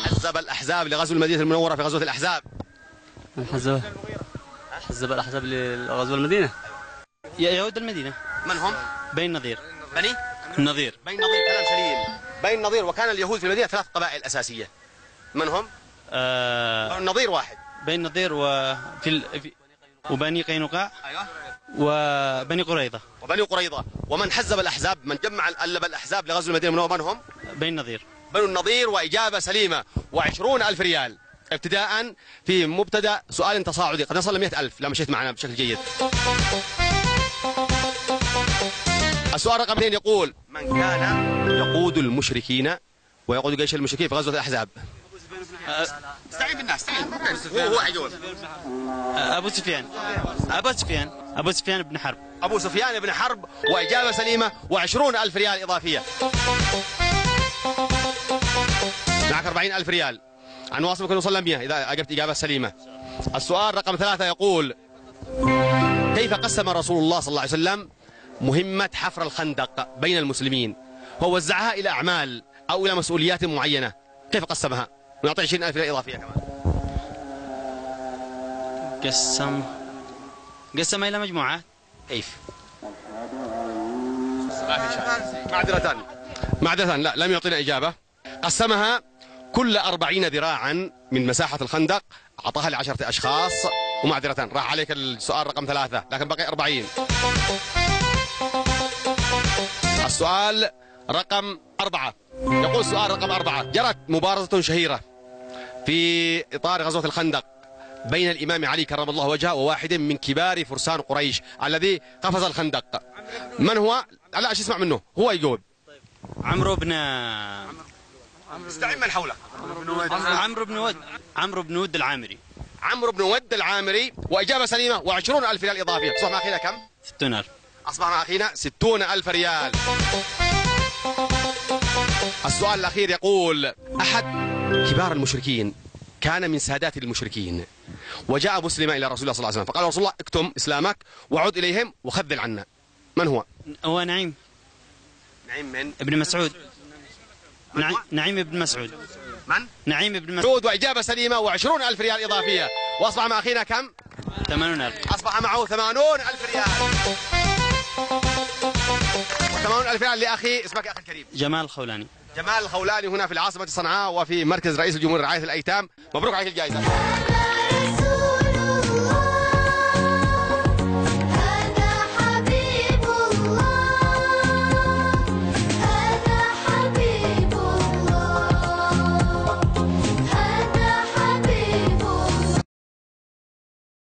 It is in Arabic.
حزب الأحزاب لغزو المدينة المنورة في غزوة الأحزاب؟ من حزب الأحزاب لغزو المدينة؟ يهود المدينة. من هم؟ بني النضير. بني النضير. بني النضير، كلام سليم. بني النضير. وكان اليهود في المدينة 3 قبائل أساسية. من هم؟ بني النضير واحد. بني النضير وبني قينقاع. أيوه. وبني قريظة. وبني قريظة. ومن حزب الأحزاب، من جمع الأحزاب لغزو المدينة المنورة، من هم؟ بني النضير. بني النضير. وإجابة سليمة. و20,000 ريال ابتداء في مبتدأ سؤال تصاعدي قد نصل ل 100,000 لو مشيت معنا بشكل جيد. السؤال رقم 2 يقول: من كان يقود المشركين ويقود جيش المشركين في غزوة الأحزاب؟ استعين بالناس، استعين. هو حيجاوب. أبو سفيان بن حرب. أبو سفيان بن حرب. وإجابة سليمة. و20,000 ريال إضافية. معك 40,000 ريال. عن واصل ممكن نوصل ل 100 إذا أجبت إجابة سليمة. السؤال رقم 3 يقول: كيف قسم رسول الله صلى الله عليه وسلم مهمة حفر الخندق بين المسلمين؟ هو وزعها إلى أعمال أو إلى مسؤوليات معينة، كيف قسمها؟ ونعطي 20,000 ريال إضافية كمان. قسمها إلى مجموعات. كيف؟ معذرة لا، لم يعطينا إجابة. قسمها كل 40 ذراعا من مساحة الخندق أعطاها ل10 أشخاص. ومعذرة راح عليك السؤال رقم 3 لكن بقي 40. السؤال رقم 4 يقول: السؤال رقم 4: جرت مبارزة شهيرة في إطار غزوة الخندق بين الإمام علي كرم الله وجهه وواحد من كبار فرسان قريش الذي قفز الخندق. من هو؟ لا ايش اسمع منه، هو يجاوب. عمرو بن استعين من حوله. عمرو بن ود العامري. عمرو بن ود العامري. وإجابة سليمة. و20,000 ريال إضافية. أصبح مع أخينا كم؟ 60,000. أصبح مع أخينا 60,000 ريال. السؤال الأخير يقول: أحد كبار المشركين كان من سادات المشركين وجاء مسلما إلى رسول الله صلى الله عليه وسلم، فقال رسول الله: اكتم إسلامك وعد إليهم وخذل عنا. من هو؟ هو نعيم. نعيم من؟ ابن مسعود. نعيم بن مسعود. من؟ نعيم بن مسعود. وإجابة سليمة. و20,000 ريال إضافية. وأصبح مع أخينا كم؟ 80,000. أصبح معه 80,000 ريال. و80,000 ريال لأخي. اسمك يا أخي الكريم؟ جمال الخولاني. جمال الخولاني، هنا في العاصمة صنعاء وفي مركز رئيس الجمهورية لرعاية الأيتام. مبروك عليك الجائزة.